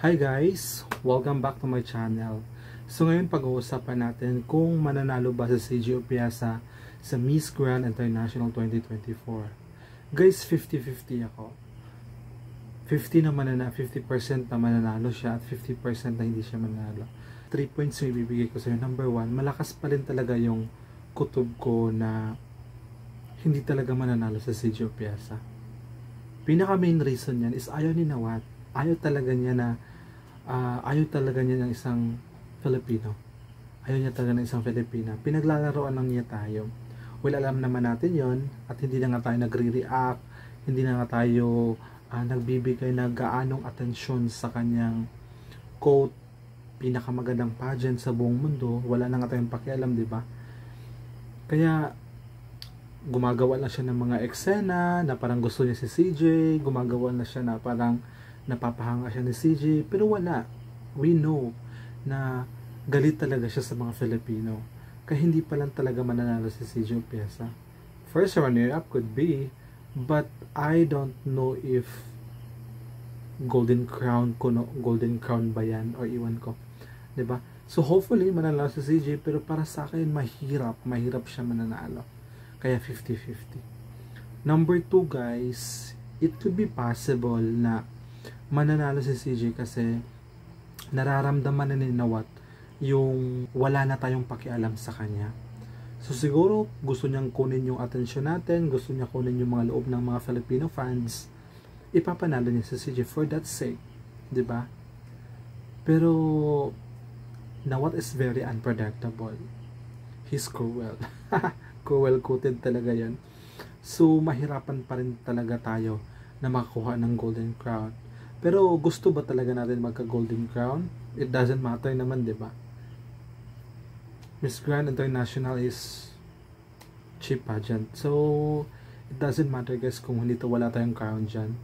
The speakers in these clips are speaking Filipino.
Hi guys! Welcome back to my channel. So ngayon pag-uusapan natin kung mananalo ba si CJ Opiasa sa Miss Grand International 2024. Guys, 50-50 ako. 50% na mananalo siya at 50% na hindi siya mananalo. 3 points yung ibibigay ko sa iyo. Number 1, malakas pa rin talaga yung kutob ko na hindi talaga mananalo sa CJ Opiasa. Pinaka main reason yan is ayaw ni Nawat. Ayaw talaga niya ng isang Filipino. Ayaw niya talaga ng isang Filipina. Pinaglalaroan lang niya tayo. Well, alam naman natin yon at hindi na nga tayo nagre-react, hindi na nga tayo nagbibigay ng gaanong atensyon sa kanyang quote, pinakamagandang pageant sa buong mundo. Wala na nga tayong pakialam, di ba? Kaya gumagawa lang siya ng mga eksena na parang gusto niya si CJ, gumagawa na siya na parang napapahanga siya ni CJ, pero wala. We know na galit talaga siya sa mga Filipino. Kaya hindi pa lang talaga mananalo si CJ Opiasa. First runner-up could be, but I don't know if Golden Crown ba yan or iwan ko. 'Di ba? So hopefully mananalo si CJ, pero para sa akin mahirap siya mananalo. Kaya 50-50. Number 2 guys, it could be possible na mananalo si CJ kasi nararamdaman na ni Nawat yung wala na tayong pakialam sa kanya. So siguro gusto niyang kunin yung atensyon natin, gusto niya kunin yung mga loob ng mga Filipino fans. Ipapanalo niya si CJ for that sake, 'di ba? Pero Nawat is very unpredictable. He's cruel. Cruel-coated talaga 'yan. So mahirapan pa rin talaga tayo na makakuha ng Golden Crown. Pero gusto ba talaga natin magka-Golden Crown? It doesn't matter naman, 'di ba? Miss Grand International is cheap pageant. So, it doesn't matter guys kung hindi wala tayong crown dyan.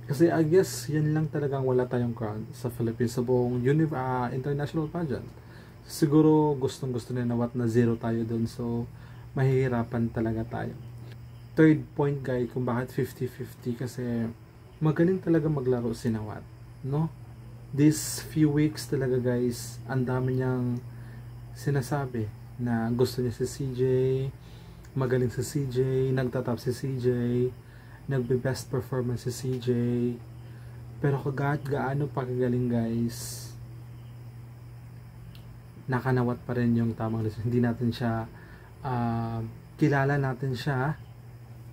Kasi I guess yan lang talagang wala tayong crown sa Philippines sa buong international pageant. Siguro gustong-gusto na Nawat na zero tayo dun. So, mahihirapan talaga tayo. Third point guys, kung bakit 50-50 kasi magaling talaga maglaro si Nawat, no? These few weeks talaga guys, ang dami niyang sinasabi na gusto niya si CJ, magaling si CJ, nagtatap si CJ, nagbe-best performance si CJ. Pero gaano pa kagaling guys, nakanawat pa rin yung tamang reason. Hindi natin siya kilala natin siya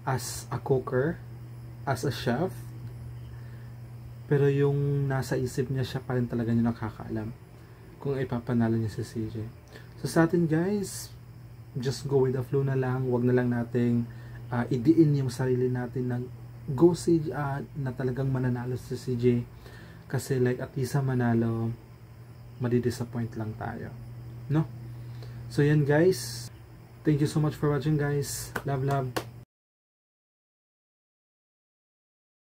as a cooker, as a chef, pero yung nasa isip niya siya pa rin talaga yung nakakaalam kung ipapanalo niya si CJ. So sa atin guys, just go with the flow na lang. Wag na lang nating idiin yung sarili natin na go CJ, na talagang mananalo si CJ. Kasi like at isa manalo, madi-disappoint lang tayo, no? So yan guys, thank you so much for watching guys. Love